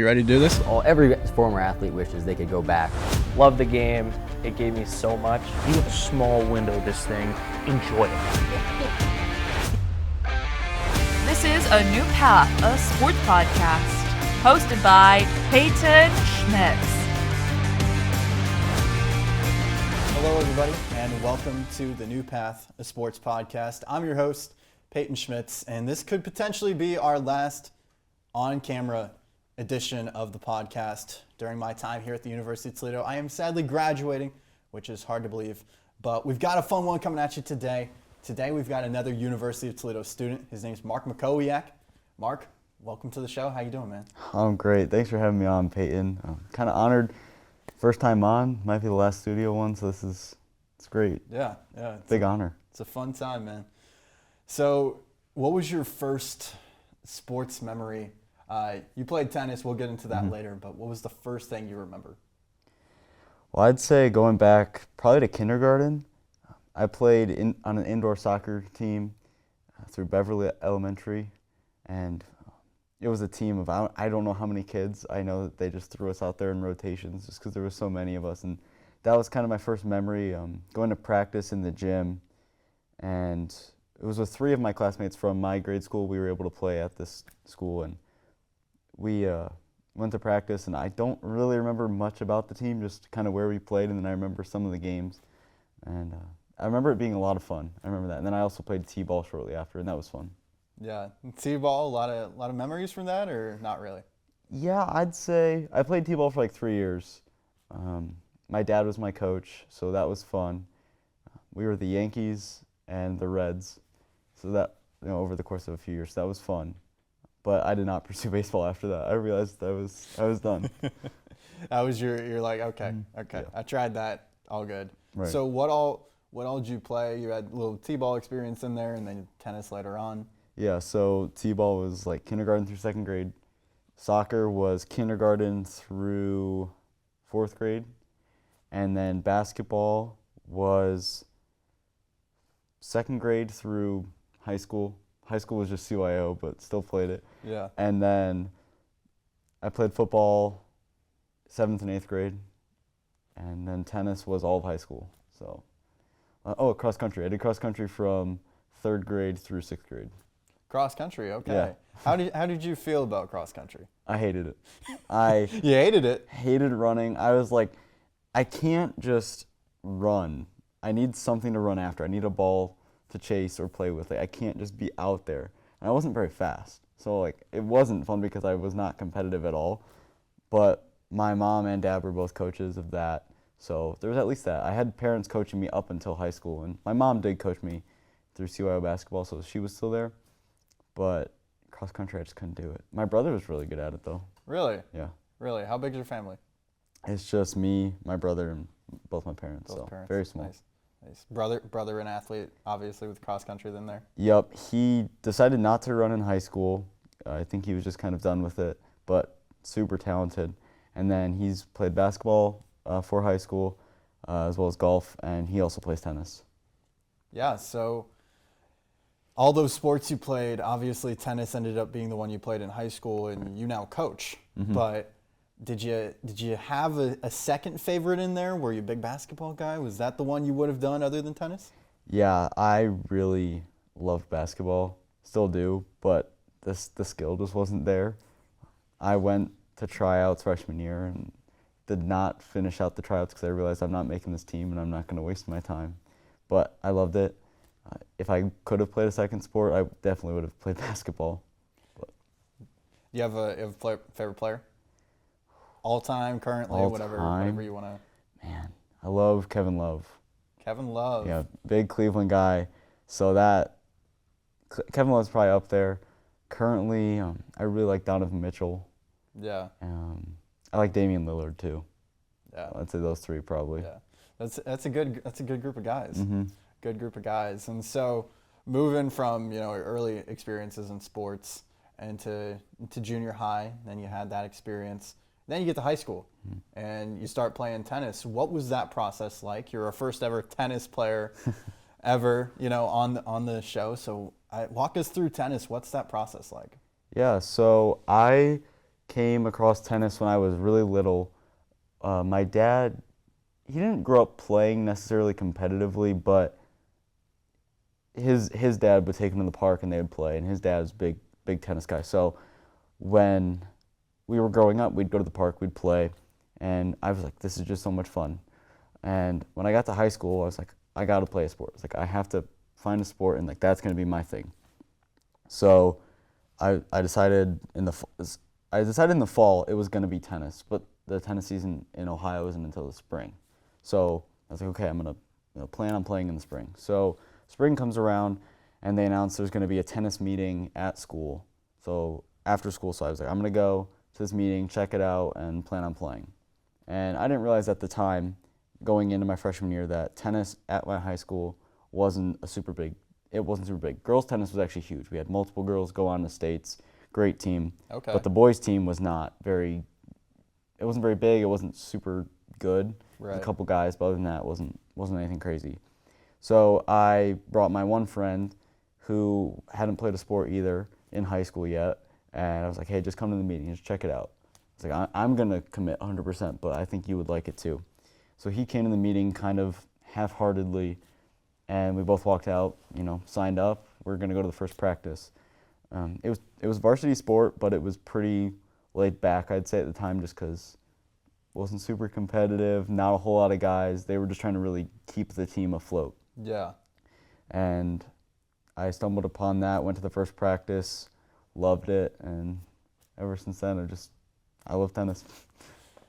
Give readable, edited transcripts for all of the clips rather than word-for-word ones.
you ready to do this? Every former athlete wishes they could go back. Love the game. It gave me so much. You have a small window, this thing. Enjoy it. This is A New Path, a sports podcast, hosted by Peyton Schmitz. Hello, everybody, and welcome to The New Path, a sports podcast. I'm your host, Peyton Schmitz, and this could potentially be our last on-camera edition of the podcast during my time here at the University of Toledo. I am sadly graduating, which is hard to believe, but we've got a fun one coming at you today. Today we've got another University of Toledo student. His name's Mackowiak. Mark, welcome to the show. How you doing, man? I'm great. Thanks for having me on, Peyton. I'm kind of honored. First time on, might be the last studio one, so it's great. Yeah. Big honor. It's a fun time, man. So, what was your first sports memory? You played tennis. We'll get into that later, but what was the first thing you remember? Well, I'd say going back probably to kindergarten. I played on an indoor soccer team through Beverly Elementary, and it was a team of, I don't know how many kids. I know that they just threw us out there in rotations just because there were so many of us, and that was kind of my first memory, going to practice in the gym, and it was with 3 of my classmates from my grade school. We were able to play at this school, and we went to practice, and I don't really remember much about the team, just kind of where we played, and then I remember some of the games, and I remember it being a lot of fun. I remember that, and then I also played t-ball shortly after, and that was fun. Yeah, t-ball. A lot of memories from that, or not really? Yeah, I'd say I played t-ball for like 3 years. My dad was my coach, so that was fun. We were the Yankees and the Reds, so that over the course of a few years, that was fun. But I did not pursue baseball after that. I realized I was done. That was you're like, okay, Yeah. I tried that, all good. Right. So what all did you play? You had a little t-ball experience in there, and then tennis later on. Yeah, so t-ball was like kindergarten through 2nd grade. Soccer was kindergarten through 4th grade. And then basketball was 2nd grade through high school. High school was just CYO, but still played it. Yeah. And then I played football 7th and 8th grade. And then tennis was all of high school. So, cross country. I did cross country from 3rd grade through 6th grade. Cross country, okay. Yeah. How did you feel about cross country? I hated it. You hated it? Hated running. I was like, I can't just run. I need something to run after. I need a ball to chase or play with. Like, I can't just be out there. And I wasn't very fast. So like, it wasn't fun because I was not competitive at all. But my mom and dad were both coaches of that. So there was at least that. I had parents coaching me up until high school. And my mom did coach me through CYO basketball, so she was still there. But cross country, I just couldn't do it. My brother was really good at it, though. Really? Yeah. Really? How big is your family? It's just me, my brother, and both my parents. Both so parents. very small. Nice. Brother an athlete, obviously, with cross country then there? Yep. He decided not to run in high school. I think he was just kind of done with it, but super talented. And then he's played basketball for high school, as well as golf, and he also plays tennis. Yeah, so all those sports you played, obviously tennis ended up being the one you played in high school, and you now coach. Mm-hmm. But did you have a second favorite in there? Were you a big basketball guy? Was that the one you would have done other than tennis? Yeah, I really loved basketball, still do, but the skill just wasn't there. I went to tryouts freshman year and did not finish out the tryouts because I realized I'm not making this team and I'm not going to waste my time. But I loved it. If I could have played a second sport, I definitely would have played basketball. But Do you have a favorite player? All time, currently, whatever you want to. Man, I love Kevin Love. Kevin Love. Yeah, big Cleveland guy. So Kevin Love's probably up there. Currently, I really like Donovan Mitchell. Yeah. I like Damian Lillard too. Yeah. I'd say those 3 probably. Yeah. That's a good group of guys. Mm-hmm. Good group of guys. And so moving from, early experiences in sports into junior high, then you had that experience. Then you get to high school and you start playing tennis. What was that process like? You're our first ever tennis player ever, on the show. So walk us through tennis. What's that process like? Yeah, so I came across tennis when I was really little. My dad, he didn't grow up playing necessarily competitively, but his dad would take him to the park and they would play, and his dad was a big tennis guy. So when we were growing up, we'd go to the park, we'd play, and I was like, this is just so much fun. And when I got to high school, I was like, I got to play a sport. It's like I have to find a sport, and like that's going to be my thing. So I decided in the fall it was going to be tennis, but the tennis season in Ohio isn't until the spring. So I was like, okay, I'm going to plan on playing in the spring. So spring comes around, and they announce there's going to be a tennis meeting at school. So after school, so I was like, I'm going to go to this meeting, check it out, and plan on playing. And I didn't realize at the time, going into my freshman year, that tennis at my high school wasn't super big. Girls tennis was actually huge. We had multiple girls go on to states, great team. Okay. But the boys team was not very, it wasn't very big, it wasn't super good. Right. A couple guys, but other than that, it wasn't anything crazy. So I brought my one friend who hadn't played a sport either in high school yet, and I was like, hey, just come to the meeting, just check it out. I was like, I'm going to commit 100%, but I think you would like it too. So he came to the meeting kind of half-heartedly, and we both walked out, signed up. We're going to go to the first practice. It was varsity sport, but it was pretty laid back, I'd say, at the time, just because it wasn't super competitive, not a whole lot of guys. They were just trying to really keep the team afloat. Yeah. And I stumbled upon that, went to the first practice, loved it, and ever since then, I love tennis.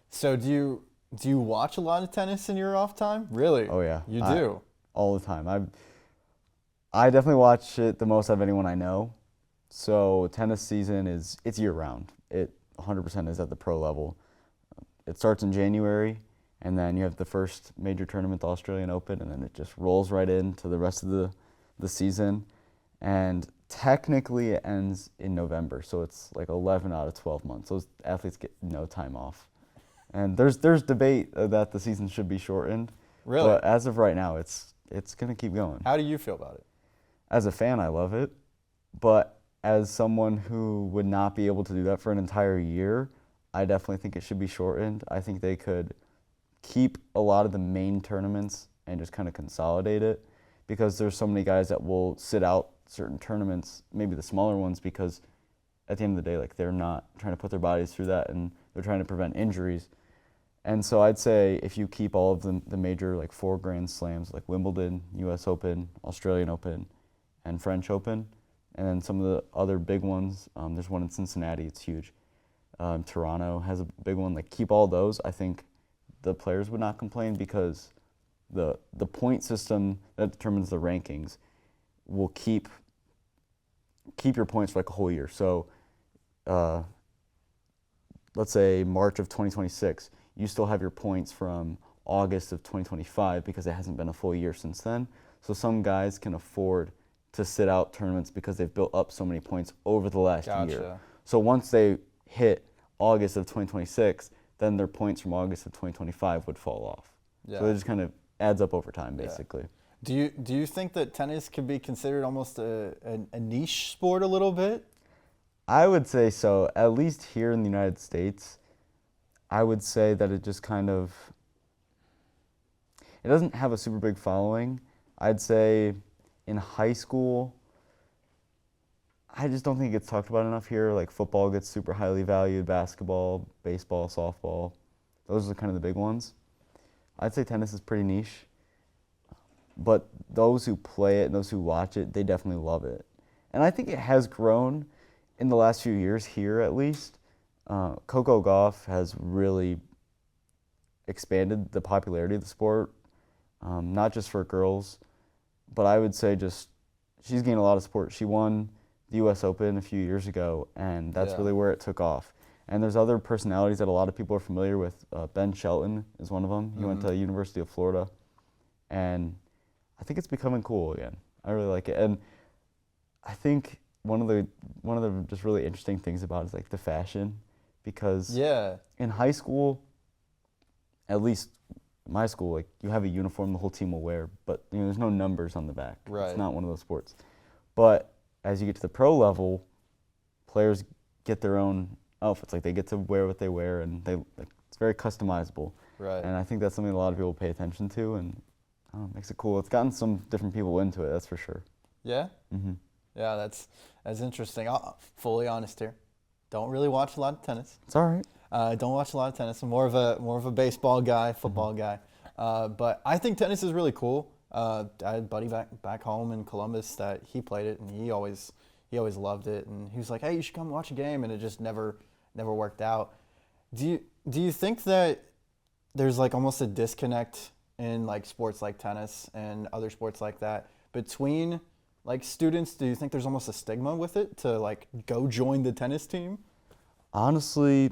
So do you watch a lot of tennis in your off time? Really? Oh yeah. You do? All the time. I definitely watch it the most of anyone I know. So tennis season it's year round. It 100% is at the pro level. It starts in January, and then you have the first major tournament, the Australian Open, and then it just rolls right into the rest of the season. And technically it ends in November, so it's like 11 out of 12 months. Those athletes get no time off. And there's debate that the season should be shortened. Really? But as of right now, it's going to keep going. How do you feel about it? As a fan, I love it. But as someone who would not be able to do that for an entire year, I definitely think it should be shortened. I think they could keep a lot of the main tournaments and just kind of consolidate it, because there's so many guys that will sit out certain tournaments, maybe the smaller ones, because at the end of the day, like, they're not trying to put their bodies through that, and they're trying to prevent injuries. And so I'd say if you keep all of the major, like, 4 Grand Slams, like Wimbledon, US Open, Australian Open, and French Open, and then some of the other big ones, there's one in Cincinnati, it's huge. Toronto has a big one. Like, keep all those, I think the players would not complain, because the point system that determines the rankings will keep your points for like a whole year. So let's say March of 2026, you still have your points from August of 2025, because it hasn't been a full year since then. So some guys can afford to sit out tournaments because they've built up so many points over the last year. So once they hit August of 2026, then their points from August of 2025 would fall off. Yeah. So it just kind of adds up over time, basically. Yeah. Do you think that tennis could be considered almost a niche sport a little bit? I would say so. At least here in the United States, I would say that it just kind of, it doesn't have a super big following. I'd say in high school, I just don't think it gets talked about enough here. Like, football gets super highly valued, basketball, baseball, softball. Those are kind of the big ones. I'd say tennis is pretty niche. But those who play it and those who watch it, they definitely love it. And I think it has grown in the last few years here, at least. Coco Gauff has really expanded the popularity of the sport, not just for girls, but I would say just she's gained a lot of support. She won the US Open a few years ago, and that's really where it took off. And there's other personalities that a lot of people are familiar with. Ben Shelton is one of them. He went to the University of Florida, and I think it's becoming cool again. I really like it. And I think one of the just really interesting things about it is like the fashion, because in high school, at least my school, like, you have a uniform the whole team will wear, but there's no numbers on the back. Right. It's not one of those sports. But as you get to the pro level, players get their own outfits. Like, they get to wear what they wear, and it's very customizable. Right. And I think that's something a lot of people pay attention to, and I don't know, makes it cool. It's gotten some different people into it, that's for sure. Yeah? Mm-hmm. Yeah, that's interesting. I'll fully honest here. Don't really watch a lot of tennis. It's all right. Don't watch a lot of tennis. I'm more of a baseball guy, football guy. But I think tennis is really cool. I had a buddy back home in Columbus that he played it, and he always loved it. And he was like, "Hey, you should come watch a game," and it just never worked out. Do you think that there's like almost a disconnect in like sports like tennis and other sports like that between like students? Do you think there's almost a stigma with it to like go join the tennis team? Honestly,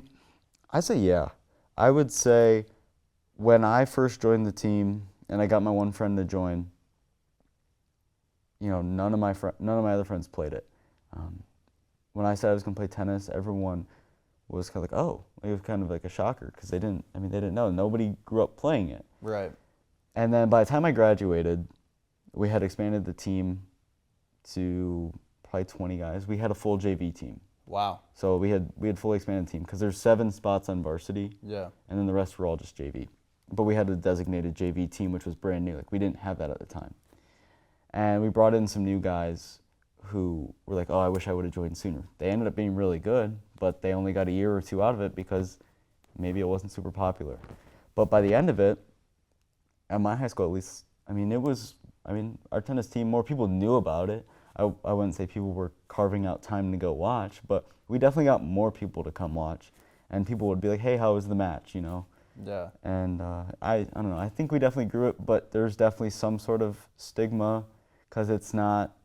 I say yeah. I would say when I first joined the team and I got my one friend to join, none of my other friends played it. When I said I was going to play tennis, everyone was kind of like, oh, it was kind of like a shocker because they didn't know. Nobody grew up playing it. Right. And then by the time I graduated, we had expanded the team to probably 20 guys. We had a full JV team. Wow. So we had fully expanded team because there's 7 spots on varsity. Yeah. And then the rest were all just JV. But we had a designated JV team, which was brand new. Like, we didn't have that at the time. And we brought in some new guys who were like, oh, I wish I would have joined sooner. They ended up being really good, but they only got a year or 2 out of it because maybe it wasn't super popular. But by the end of it, at my high school at least, our tennis team, more people knew about it. I wouldn't say people were carving out time to go watch, but we definitely got more people to come watch. And people would be like, hey, how was the match, Yeah. And I don't know, I think we definitely grew it, but there's definitely some sort of stigma because it's not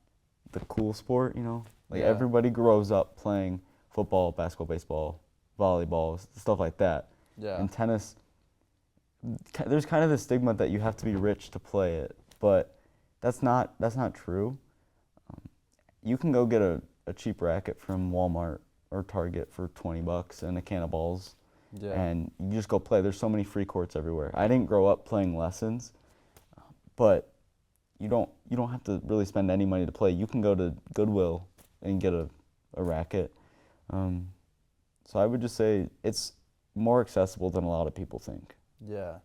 the cool sport, Like, Yeah. everybody grows up playing football, basketball, baseball, volleyball, stuff like that. Yeah. And tennis, there's kind of the stigma that you have to be rich to play it, but that's not true. You can go get a cheap racket from Walmart or Target for $20 and a can of balls, Yeah. and you just go play. There's so many free courts everywhere. I didn't grow up playing lessons, but you don't have to really spend any money to play. You can go to Goodwill and get a racket. So I would just say it's more accessible than a lot of people think. Yeah.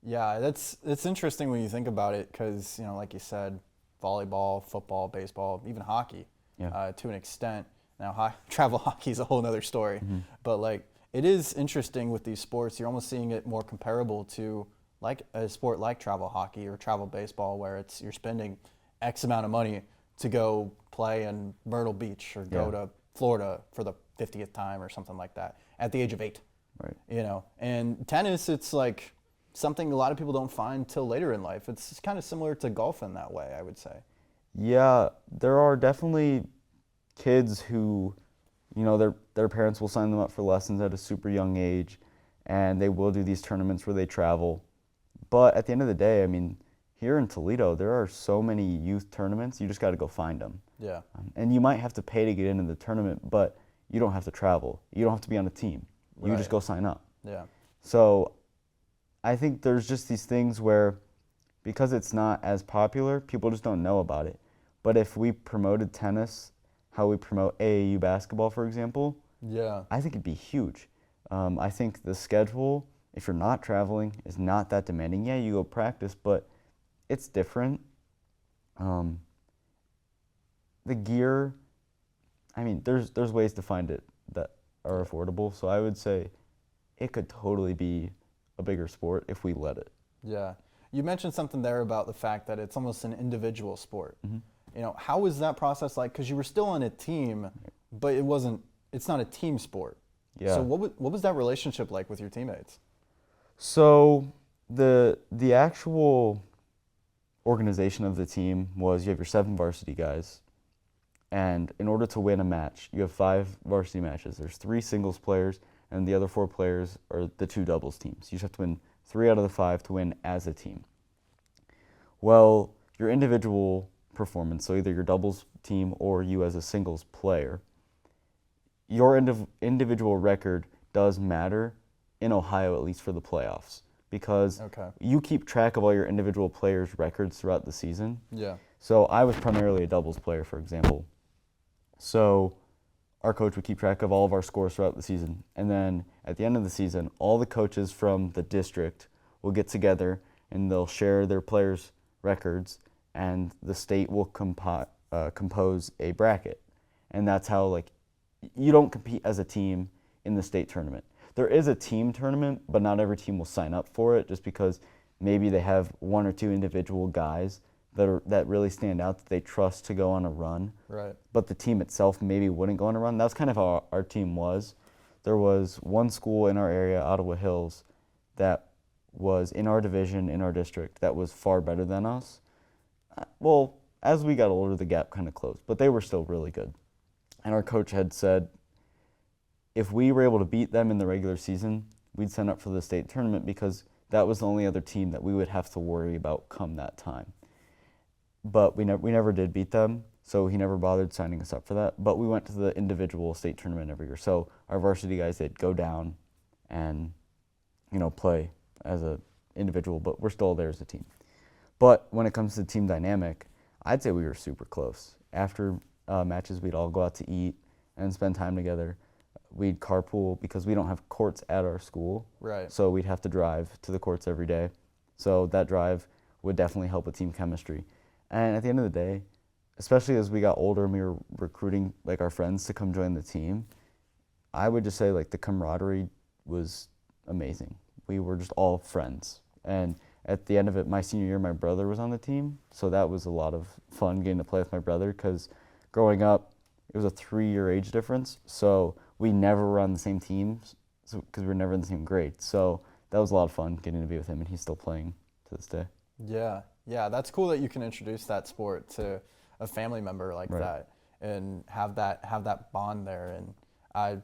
Yeah, it's interesting when you think about it because, like you said, volleyball, football, baseball, even hockey, to an extent. Now, travel hockey is a whole other story. Mm-hmm. But, like, it is interesting with these sports. You're almost seeing it more comparable to, like, a sport like travel hockey or travel baseball where you're spending X amount of money to go play in Myrtle Beach or go to Florida for the 50th time or something like that at the age of 8. Right. And tennis, it's like something a lot of people don't find till later in life. It's kind of similar to golf in that way, I would say. Yeah, there are definitely kids who, their parents will sign them up for lessons at a super young age, and they will do these tournaments where they travel. But at the end of the day, here in Toledo, there are so many youth tournaments, you just got to go find them. Yeah. And you might have to pay to get into the tournament, but you don't have to travel. You don't have to be on a team. You just go sign up. Yeah. So I think there's just these things where, because it's not as popular, people just don't know about it. But if we promoted tennis, how we promote AAU basketball, for example, Yeah. I think it'd be huge. I think the schedule, if you're not traveling, is not that demanding. Yeah, you go practice, but it's different. The gear, there's ways to find it that are affordable. So I would say it could totally be a bigger sport if we let it. Yeah. You mentioned something there about the fact that it's almost an individual sport. Mm-hmm. How was that process like? Because you were still on a team, but it's not a team sport. Yeah. So what was that relationship like with your teammates? So the actual organization of the team was, you have your 7 varsity guys, and in order to win a match, you have 5 varsity matches. There's 3 singles players, and the other 4 players are the 2 doubles teams. You just have to win 3 out of the 5 to win as a team. Well, your individual performance, so either your doubles team or you as a singles player, your individual record does matter in Ohio, at least for the playoffs, because you keep track of all your individual players' records throughout the season. Yeah. So I was primarily a doubles player, for example. So our coach would keep track of all of our scores throughout the season. And then at the end of the season, all the coaches from the district will get together and they'll share their players' records, and the state will compose a bracket. And that's how, like, you don't compete as a team in the state tournament. There is a team tournament, but not every team will sign up for it just because maybe they have one or two individual guys that really stand out that they trust to go on a run. Right. But the team itself maybe wouldn't go on a run. That's kind of how our team was. There was one school in our area, Ottawa Hills, that was in our division, in our district, that was far better than us. Well, as we got older, the gap kind of closed, but they were still really good. And our coach had said, if we were able to beat them in the regular season, we'd sign up for the state tournament because that was the only other team that we would have to worry about come that time. But we never did beat them, so he never bothered signing us up for that. But we went to the individual state tournament every year. So our varsity guys, they'd go down and, play as an individual, but we're still there as a team. But when it comes to team dynamic, I'd say we were super close. After matches, we'd all go out to eat and spend time together. We'd carpool because we don't have courts at our school. Right. So we'd have to drive to the courts every day. So that drive would definitely help with team chemistry. And at the end of the day, especially as we got older and we were recruiting like our friends to come join the team, I would just say like the camaraderie was amazing. We were just all friends. And at the end of it, my senior year, my brother was on the team. So that was a lot of fun getting to play with my brother because growing up, it was a 3-year age difference. So we never were on the same teams because we were never in the same grade. So that was a lot of fun getting to be with him, and he's still playing to this day. Yeah, that's cool that you can introduce that sport to a family member like that and have that bond there. And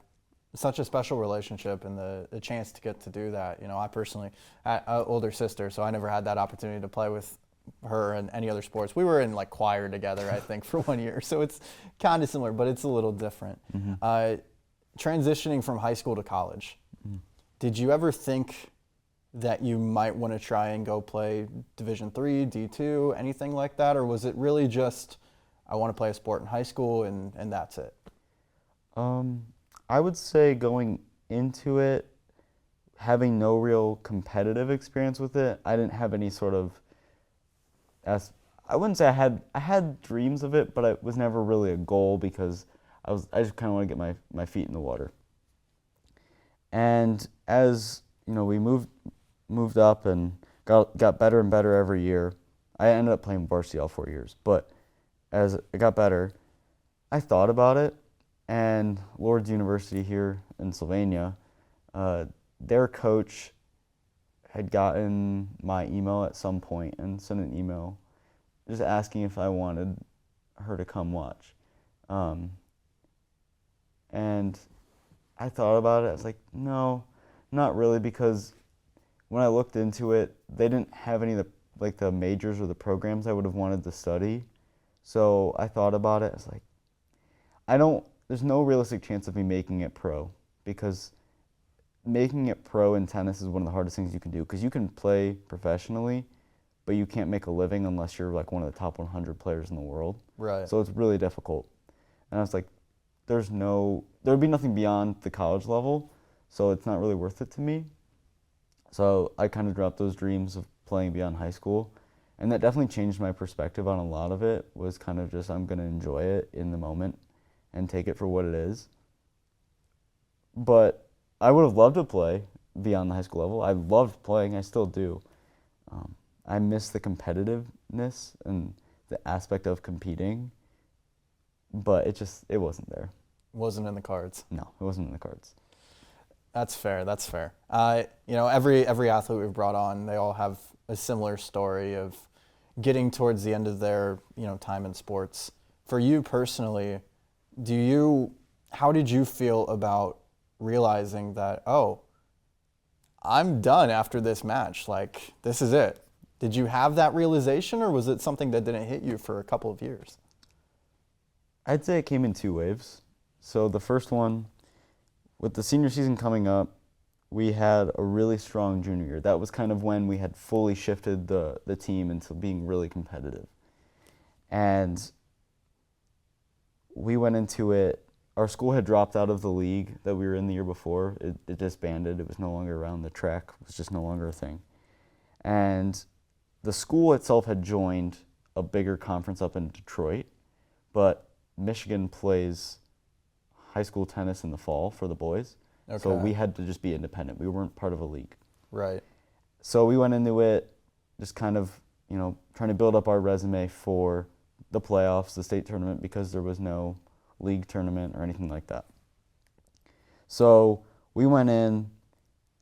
such a special relationship, and the chance to get to do that. I personally had an older sister, so I never had that opportunity to play with her and any other sports. We were in like choir together, I think, for 1 year, so it's kind of similar, but it's a little different. Mm-hmm. Transitioning from high school to college, did you ever think that you might want to try and go play Division III, D2, anything like that? Or was it really just, I want to play a sport in high school and that's it? I would say going into it, having no real competitive experience with it, I didn't have any sort of, I wouldn't say I had dreams of it, but it was never really a goal because I just kind of want to get my feet in the water. And as, we moved up and got better and better every year. I ended up playing varsity all 4 years, but as it got better, I thought about it, and Lourdes University here in Sylvania, their coach had gotten my email at some point and sent an email just asking if I wanted her to come watch. And I thought about it. I was like, no, not really, because when I looked into it, they didn't have any of the majors or the programs I would have wanted to study. So I thought about it. I was like, there's no realistic chance of me making it pro, because making it pro in tennis is one of the hardest things you can do, because you can play professionally, but you can't make a living unless you're like one of the top 100 players in the world. Right. So it's really difficult. And I was like, there'd be nothing beyond the college level, so it's not really worth it to me. So I kind of dropped those dreams of playing beyond high school, and that definitely changed my perspective on a lot of it. Was kind of just, I'm going to enjoy it in the moment and take it for what it is. But I would have loved to play beyond the high school level. I loved playing, I still do. I miss the competitiveness and the aspect of competing, but it wasn't there. Wasn't in the cards. No, it wasn't in the cards. That's fair. Every athlete we've brought on, they all have a similar story of getting towards the end of their, time in sports. For you personally, how did you feel about realizing that, I'm done after this match, like this is it? Did you have that realization, or was it something that didn't hit you for a couple of years? I'd say it came in 2 waves. So the first one, with the senior season coming up, we had a really strong junior year. That was kind of when we had fully shifted the team into being really competitive. And we went into it our school had dropped out of the league that we were in the year before. It disbanded. It was no longer around. The track was just no longer a thing. And the school itself had joined a bigger conference up in Detroit, but Michigan plays high school tennis in the fall for the boys. Okay. So we had to just be independent. We weren't part of a league. Right. So we went into it just kind of, trying to build up our resume for the playoffs, the state tournament, because there was no league tournament or anything like that. So we went in,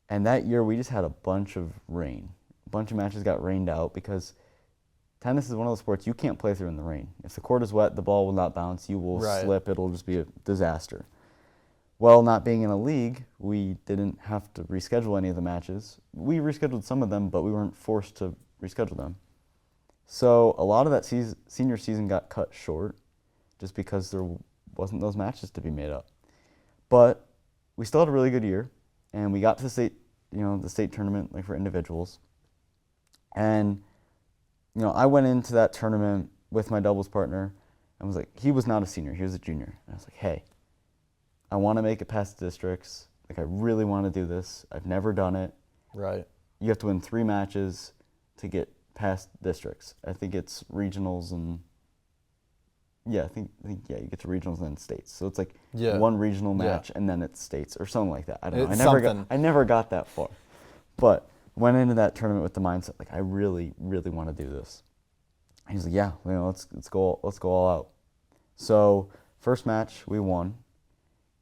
and that year we just had a bunch of rain. A bunch of matches got rained out because tennis is one of those sports you can't play through in the rain. If the court is wet, the ball will not bounce. You will slip. It'll just be a disaster. Well, not being in a league, we didn't have to reschedule any of the matches. We rescheduled some of them, but we weren't forced to reschedule them. So a lot of that senior season got cut short just because there wasn't those matches to be made up. But we still had a really good year, and we got to the state tournament for individuals. And I went into that tournament with my doubles partner and was like, he was not a senior, he was a junior. And I was like, hey, I want to make it past districts. I really want to do this. I've never done it. Right. You have to win 3 matches to get past districts. I think it's regionals and I think you get to regionals and then states. So it's one regional match and then it's states or something like that. I don't know. I never got that far. But went into that tournament with the mindset I really, really want to do this. He's like, yeah, let's go all out. So first match we won.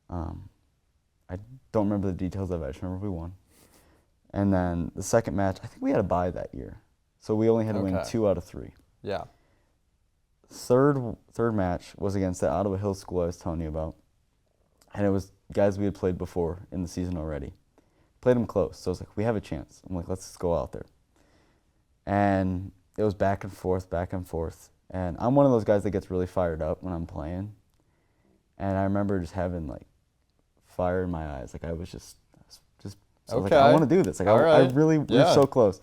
I don't remember the details of it. I just remember we won. And then the second match, I think we had a bye that year. So we only had to win 2 out of 3. Yeah. Third match was against the Ottawa Hills school I was telling you about. And it was guys we had played before in the season already. Played them close. So I was like, we have a chance. I'm like, let's just go out there. And it was back and forth. And I'm one of those guys that gets really fired up when I'm playing. And I remember just having fire in my eyes. I was just I was like, I want to do this. I really, we were so close.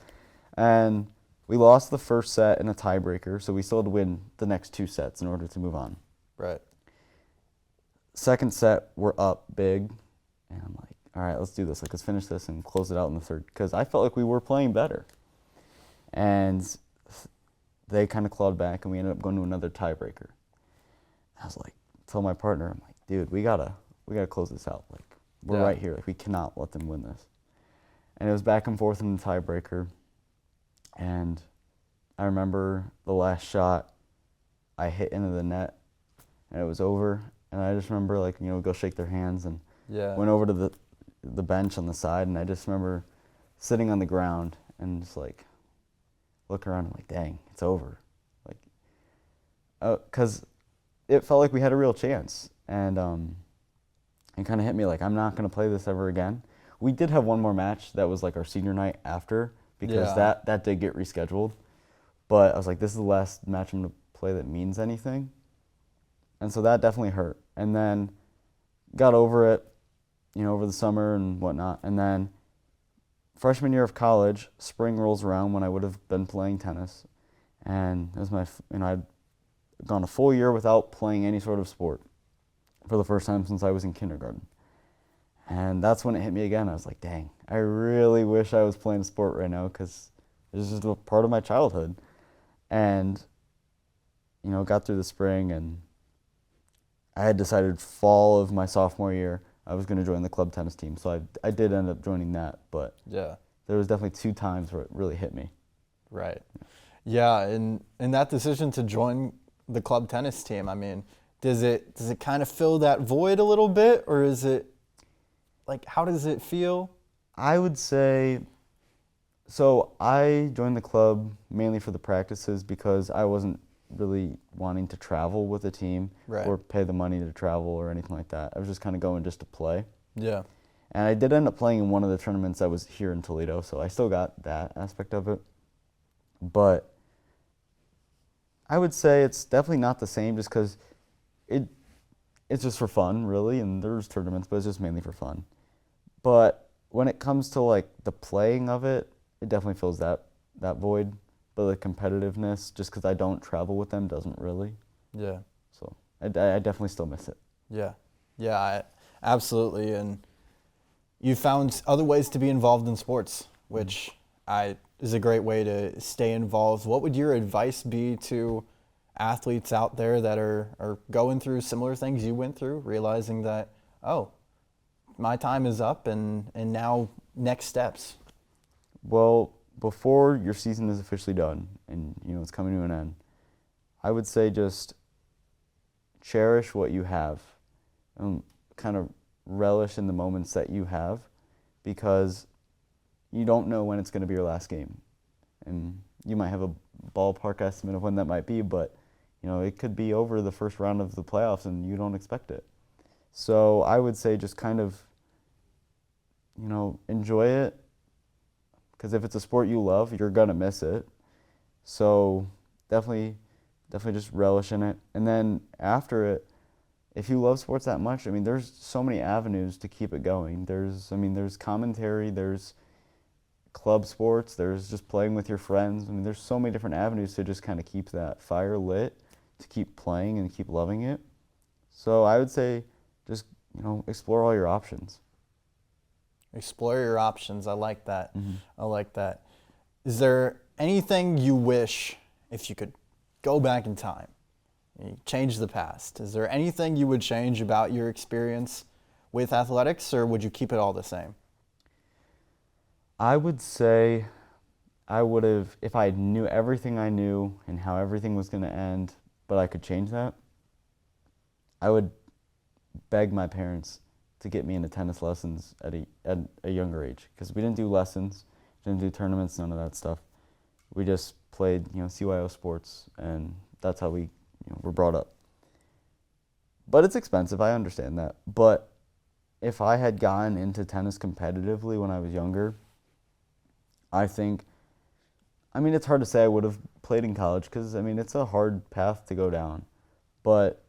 And we lost the first set in a tiebreaker, so we still had to win the next 2 sets in order to move on. Right. Second set, we're up big, and I'm like, all right, let's do this. Let's finish this and close it out in the third, because I felt like we were playing better. And they kind of clawed back, and we ended up going to another tiebreaker. I was like, tell my partner, I'm like, dude, we gotta close this out. We're right here. We cannot let them win this. And it was back and forth in the tiebreaker. And I remember the last shot I hit into the net, and it was over. And I just remember, go shake their hands, and went over to the bench on the side, and I just remember sitting on the ground and just look around and dang, it's over. Because it felt like we had a real chance. And it kind of hit me I'm not going to play this ever again. We did have one more match that was our senior night after, because that did get rescheduled. But I was like, this is the last match I'm going to play that means anything. And so that definitely hurt. And then got over it, over the summer and whatnot. And then freshman year of college, spring rolls around when I would have been playing tennis. And it was I'd gone a full year without playing any sort of sport for the first time since I was in kindergarten. And that's when it hit me again. I was like, dang, I really wish I was playing sport right now, because this is just a part of my childhood. And, got through the spring, and I had decided fall of my sophomore year I was going to join the club tennis team. So I did end up joining that, but there was definitely 2 times where it really hit me. Right. Yeah, and that decision to join the club tennis team, does it kind of fill that void a little bit, or is it how does it feel? I would say, so I joined the club mainly for the practices because I wasn't really wanting to travel with the team or pay the money to travel or anything like that. I was just kind of going just to play. Yeah. And I did end up playing in one of the tournaments that was here in Toledo, so I still got that aspect of it. But I would say it's definitely not the same, just because it's just for fun, really, and there's tournaments, but it's just mainly for fun. But when it comes to the playing of it, it definitely fills that void. But the competitiveness, just because I don't travel with them, doesn't really. Yeah. So I definitely still miss it. Yeah. Yeah, absolutely. And you found other ways to be involved in sports, which is a great way to stay involved. What would your advice be to athletes out there that are going through similar things you went through, realizing that, oh, my time is up and now next steps? Well, before your season is officially done and it's coming to an end, I would say just cherish what you have and kind of relish in the moments that you have, because you don't know when it's going to be your last game. And you might have a ballpark estimate of when that might be, but it could be over the first round of the playoffs and you don't expect it. So I would say just kind of, enjoy it, because if it's a sport you love, you're going to miss it. So definitely just relish in it. And then after it, if you love sports that much, there's so many avenues to keep it going. There's commentary, there's club sports, there's just playing with your friends. There's so many different avenues to just kind of keep that fire lit, to keep playing and keep loving it. So I would say just, explore all your options. Explore your options. I like that. Mm-hmm. I like that. Is there anything you wish, if you could go back in time, you change the past, is there anything you would change about your experience with athletics, or would you keep it all the same? I would say I would have, if I knew everything I knew and how everything was going to end, but I could change that, I would beg my parents to get me into tennis lessons at a younger age, because we didn't do lessons, didn't do tournaments, none of that stuff. We just played, CYO sports, and that's how we were brought up. But it's expensive, I understand that. But if I had gotten into tennis competitively when I was younger, I think, it's hard to say I would have played in college, because, it's a hard path to go down. But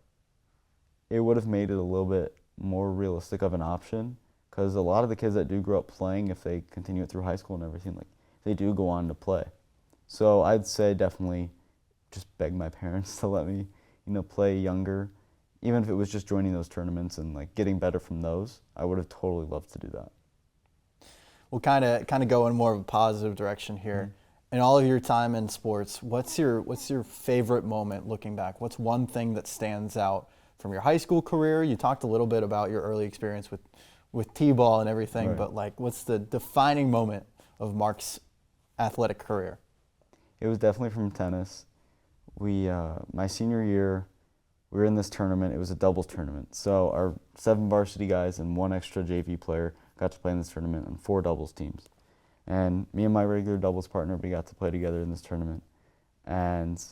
it would have made it a little bit more realistic of an option, because a lot of the kids that do grow up playing, if they continue it through high school and everything, they do go on to play. So I'd say definitely just beg my parents to let me, play younger. Even if it was just joining those tournaments and getting better from those, I would have totally loved to do that. We'll kind of go in more of a positive direction here. Mm-hmm. In all of your time in sports, what's your favorite moment looking back? What's one thing that stands out from your high school career? You talked a little bit about your early experience with T-ball and everything, right. But what's the defining moment of Mark's athletic career? It was definitely from tennis. My senior year, we were in this tournament. It was a doubles tournament. So our 7 varsity guys and 1 extra JV player got to play in this tournament on 4 doubles teams. And me and my regular doubles partner, we got to play together in this tournament. And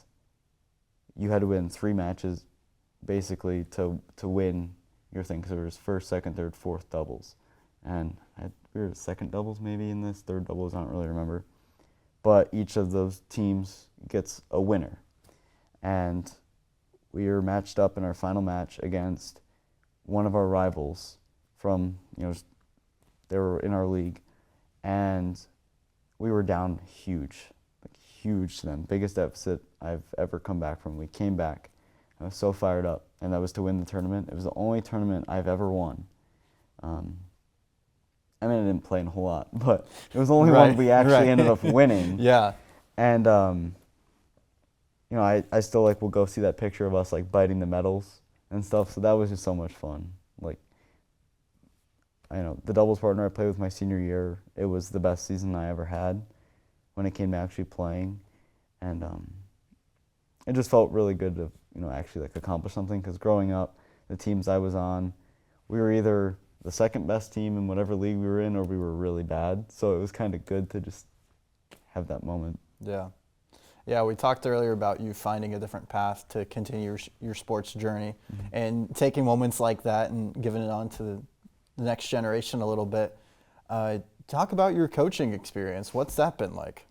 you had to win 3 matches basically to win your thing. So it was first, second, third, fourth doubles. And we were second doubles maybe in this, third doubles, I don't really remember. But each of those teams gets a winner. And we were matched up in our final match against one of our rivals from, they were in our league. And we were down huge to them. Biggest deficit I've ever come back from. We came back. I was so fired up, and that was to win the tournament. It was the only tournament I've ever won. I didn't play in a whole lot, but it was the only one we actually ended up winning. Yeah. And, I still, will go see that picture of us, biting the medals and stuff, so that was just so much fun. The doubles partner I played with my senior year, it was the best season I ever had when it came to actually playing. And it just felt really good to, actually accomplish something, because growing up, the teams I was on, we were either the second best team in whatever league we were in, or we were really bad. So it was kind of good to just have that moment. Yeah. Yeah, we talked earlier about you finding a different path to continue your sports journey, mm-hmm. and taking moments like that and giving it on to the next generation a little bit. Talk about your coaching experience. What's that been like?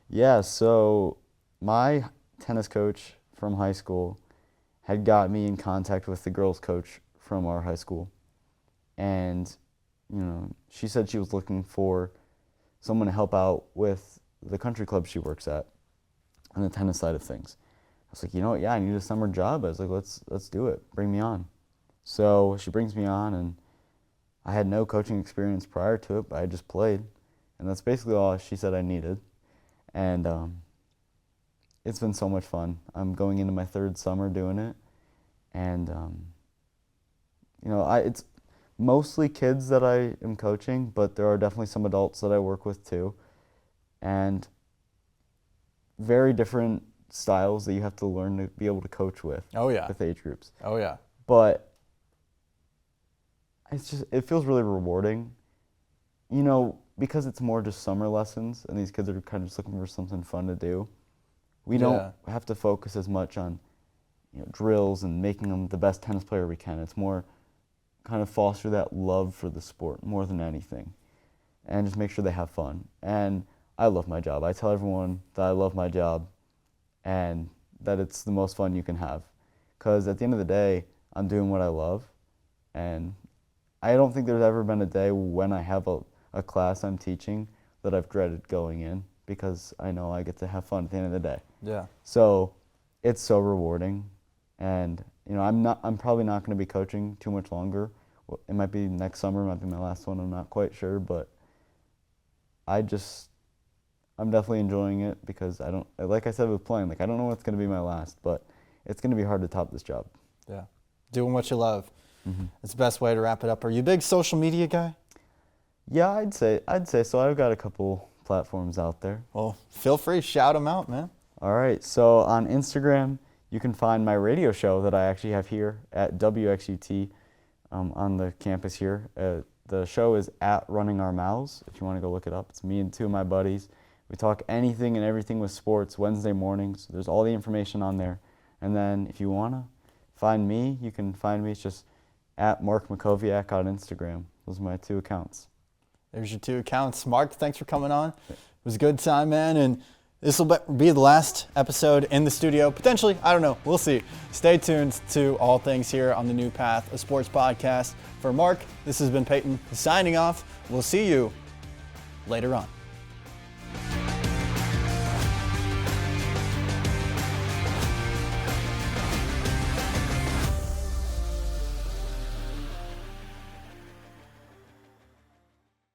Yeah, so my tennis coach from high school had got me in contact with the girls' coach from our high school. And, she said she was looking for someone to help out with the country club she works at on the tennis side of things. I was like, yeah, I need a summer job. I was like, let's do it. Bring me on. So she brings me on, and I had no coaching experience prior to it, but I just played. And that's basically all she said I needed. And it's been so much fun. I'm going into my 3rd summer doing it. And, it's mostly kids that I am coaching, but there are definitely some adults that I work with too. And very different styles that you have to learn to be able to coach with. Oh, yeah. With age groups. Oh, yeah. But it feels really rewarding, because it's more just summer lessons and these kids are kind of just looking for something fun to do. We don't have to focus as much on drills and making them the best tennis player we can. It's more kind of foster that love for the sport more than anything, and just make sure they have fun. And I love my job. I tell everyone that I love my job and that it's the most fun you can have, because at the end of the day, I'm doing what I love. And I don't think there's ever been a day when I have a class I'm teaching that I've dreaded going in, because I know I get to have fun at the end of the day. Yeah. So it's so rewarding. And I'm probably not going to be coaching too much longer. It might be next summer, it might be my last one, I'm not quite sure, but I'm definitely enjoying it, because like I said with playing, I don't know what's going to be my last, but it's going to be hard to top this job. Yeah. Doing what you love. Mm-hmm. It's the best way to wrap it up. Are you a big social media guy? Yeah, I'd say so. I've got a couple platforms out there. Well, feel free, shout them out, man. All right, so on Instagram, you can find my radio show that I actually have here at WXUT on the campus here. The show is at Running Our Mouths, if you want to go look it up. It's me and 2 of my buddies. We talk anything and everything with sports Wednesday mornings. There's all the information on there. And then if you want to find me, you can find me. It's just at Mark Mackowiak on Instagram. Those are my 2 accounts. There's your 2 accounts. Mark, thanks for coming on. It was a good time, man. And this will be the last episode in the studio. Potentially, I don't know. We'll see. Stay tuned to all things here on the New Path, a sports podcast. For Mark, this has been Peyton signing off. We'll see you later on.